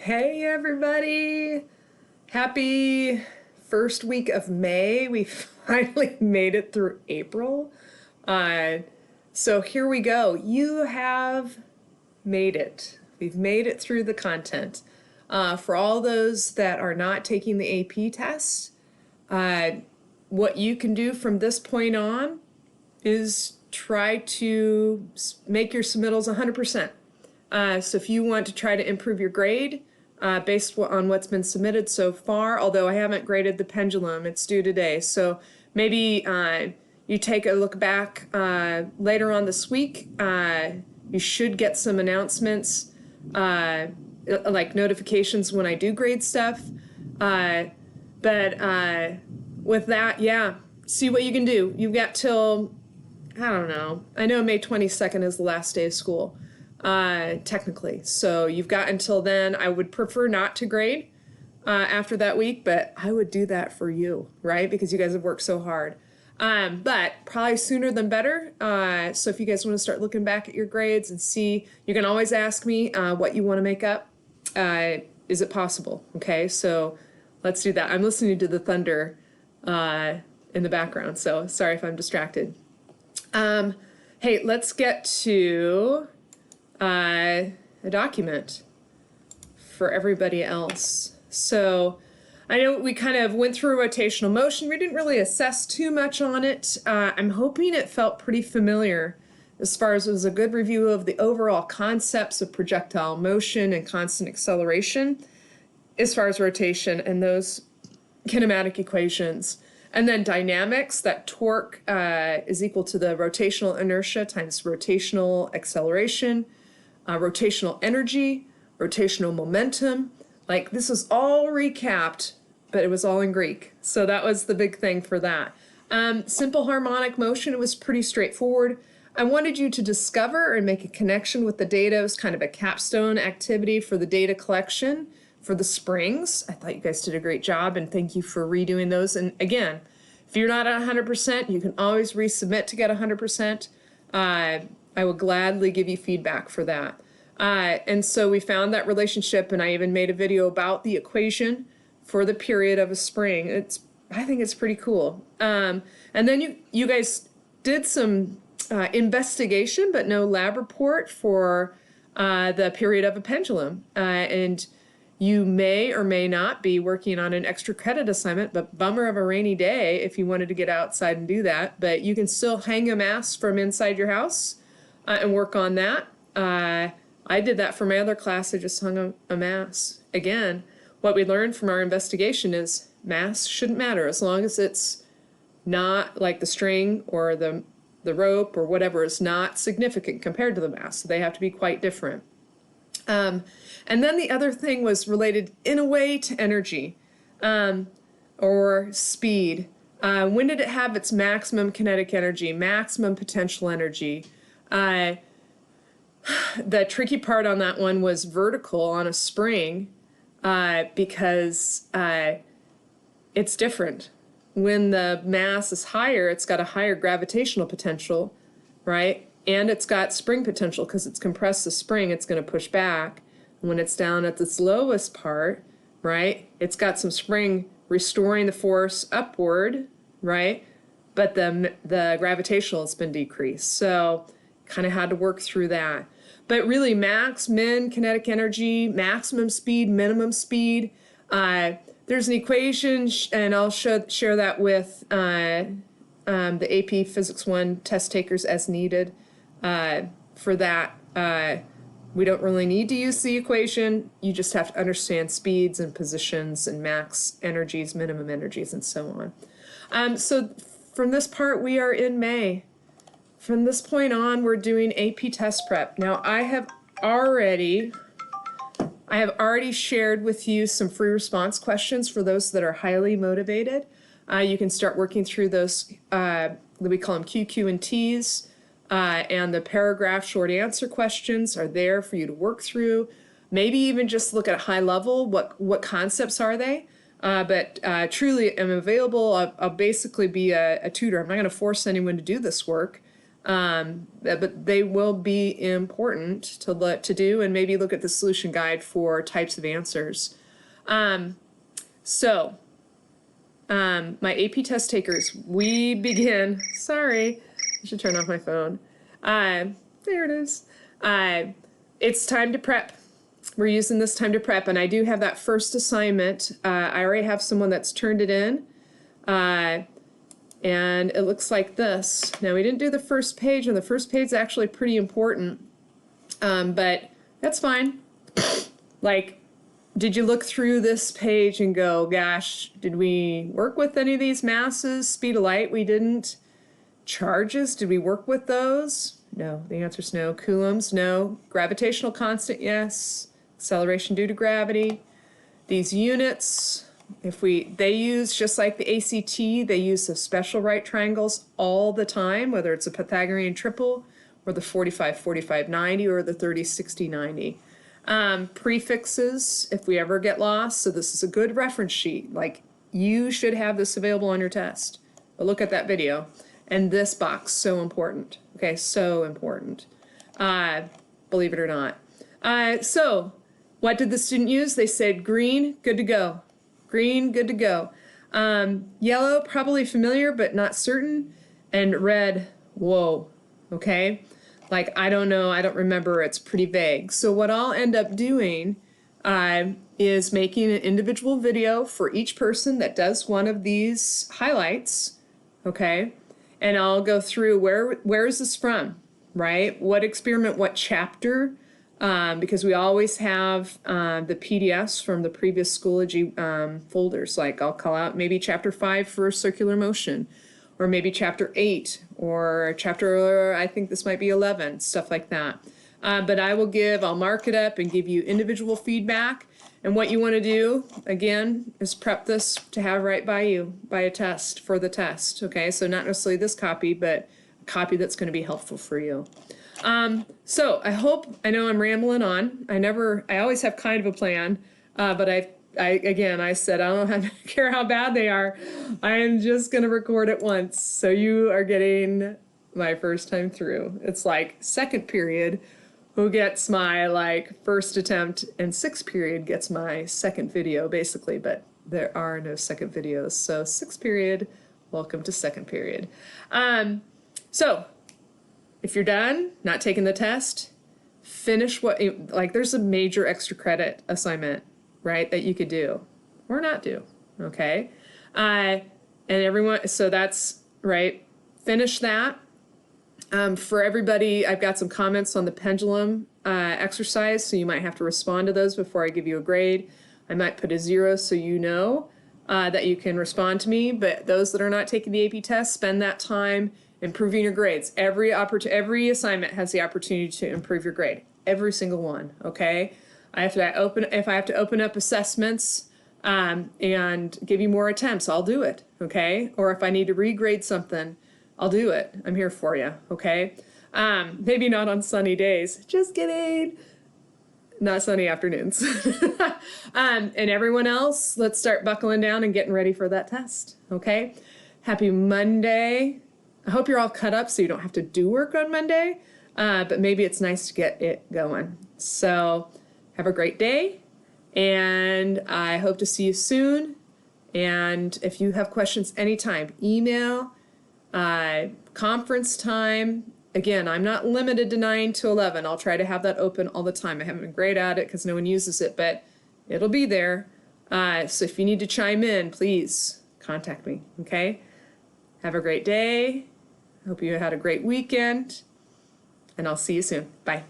Hey everybody! Happy first week of May. We finally made it through April. Uh, so here we go. You have made it. We've made it through the content. For all those that are not taking the AP test, what you can do from this point on is try to make your submittals 100%. So if you want to try to improve your grade based on what's been submitted so far, although I haven't graded the pendulum, it's due today. So maybe you take a look back later on this week. You should get some announcements, like notifications when I do grade stuff. But with that, yeah, see what you can do. You've got till, I don't know, I know May 22nd is the last day of school. Technically. So you've got until then. I would prefer not to grade after that week, but I would do that for you, right? Because you guys have worked so hard. But probably sooner than better. So if you guys want to start looking back at your grades and see, you can always ask me what you want to make up. Is it possible? Okay, so let's do that. I'm listening to the thunder in the background, so sorry if I'm distracted. Hey, let's get to a document for everybody else. So I know we kind of went through rotational motion. We didn't really assess too much on it. I'm hoping it felt pretty familiar as far as it was a good review of the overall concepts of projectile motion and constant acceleration as far as rotation and those kinematic equations. And then dynamics, that torque is equal to the rotational inertia times rotational acceleration. Rotational energy, rotational momentum. Like this was all recapped, but it was all in Greek. So that was the big thing for that. Simple harmonic motion, it was pretty straightforward. I wanted you to discover and make a connection with the data. It was kind of a capstone activity for the data collection for the springs. I thought you guys did a great job and thank you for redoing those. And again, if you're not at 100%, you can always resubmit to get 100%. I will gladly give you feedback for that. And so we found that relationship, and I even made a video about the equation for the period of a spring. I think it's pretty cool. And then you guys did some investigation, but no lab report for the period of a pendulum. And you may or may not be working on an extra credit assignment, but bummer of a rainy day if you wanted to get outside and do that. But you can still hang a mass from inside your house and work on that. I did that for my other class. I just hung a mass. Again, what we learned from our investigation is mass shouldn't matter as long as it's not like the string or the rope or whatever is not significant compared to the mass. So they have to be quite different. And then the other thing was related in a way to energy or speed. When did it have its maximum kinetic energy, maximum potential energy? The tricky part on that one was vertical on a spring because it's different. When the mass is higher, it's got a higher gravitational potential, right? And it's got spring potential because it's compressed the spring, it's going to push back. When it's down at this lowest part, right, it's got some spring restoring the force upward, right? But the gravitational has been decreased. So kind of had to work through that. But really max, min, kinetic energy, maximum speed, minimum speed. There's an equation, and I'll share that with the AP Physics 1 test takers as needed. For that, we don't really need to use the equation. You just have to understand speeds and positions and max energies, minimum energies, and so on. So from this part, we are in May. From this point on, we're doing AP test prep. Now, I have already shared with you some free response questions for those that are highly motivated. You can start working through those, we call them QQ and Ts, and the paragraph short answer questions are there for you to work through. Maybe even just look at high level, what concepts are they? But truly am available. I'll basically be a tutor. I'm not going to force anyone to do this work. But they will be important to do, and maybe look at the solution guide for types of answers. So my AP test takers, we begin. Sorry, I should turn off my phone. There it is. It's time to prep. We're using this time to prep, and I do have that first assignment. I already have someone that's turned it in, and it looks like this. Now, we didn't do the first page, and the first page is actually pretty important, but that's fine. Like, did you look through this page and go, gosh, did we work with any of these masses? Speed of light, we didn't. Charges, did we work with those? No, the answer is no. Coulombs, no. Gravitational constant, yes. Acceleration due to gravity. These units, they use, just like the ACT, they use the special right triangles all the time, whether it's a Pythagorean triple or the 45-45-90 or the 30-60-90. Prefixes, if we ever get lost, so this is a good reference sheet. Like, you should have this available on your test. But look at that video. And this box, so important. Okay, so important. Believe it or not. So, what did the student use? They said green, good to go. Green, good to go. Yellow, probably familiar, but not certain. And red, whoa, okay? Like, I don't know, I don't remember, it's pretty vague. So what I'll end up doing is making an individual video for each person that does one of these highlights, okay? And I'll go through where is this from, right? What experiment, what chapter? Because we always have the PDFs from the previous Schoology folders. Like, I'll call out maybe chapter 5 for circular motion, or maybe chapter 8, or chapter, I think this might be 11, stuff like that. But I'll mark it up and give you individual feedback. And what you want to do, again, is prep this to have right by you, by a test, for the test, okay? So not necessarily this copy, but a copy that's going to be helpful for you. So I know I'm rambling on. I always have kind of a plan, but I said, I don't care how bad they are. I am just going to record it once. So you are getting my first time through. It's like second period who gets my first attempt, and sixth period gets my second video basically, but there are no second videos. So sixth period, welcome to second period. So if you're done, not taking the test, finish there's a major extra credit assignment, right, that you could do or not do, okay? And everyone, so that's, right, finish that. For everybody, I've got some comments on the pendulum exercise, so you might have to respond to those before I give you a grade. I might put a 0 so you know that you can respond to me, but those that are not taking the AP test, spend that time improving your grades. Every assignment has the opportunity to improve your grade. Every single one, okay? If I have to open up assessments and give you more attempts, I'll do it, okay? Or if I need to regrade something, I'll do it. I'm here for you, okay? Maybe not on sunny days. Just kidding. Not sunny afternoons. And everyone else, let's start buckling down and getting ready for that test, okay? Happy Monday. I hope you're all cut up so you don't have to do work on Monday, but maybe it's nice to get it going. So have a great day, and I hope to see you soon. And if you have questions anytime, email, conference time. Again, I'm not limited to 9 to 11. I'll try to have that open all the time. I haven't been great at it because no one uses it, but it'll be there. So if you need to chime in, please contact me, okay? Have a great day. Hope you had a great weekend, and I'll see you soon. Bye.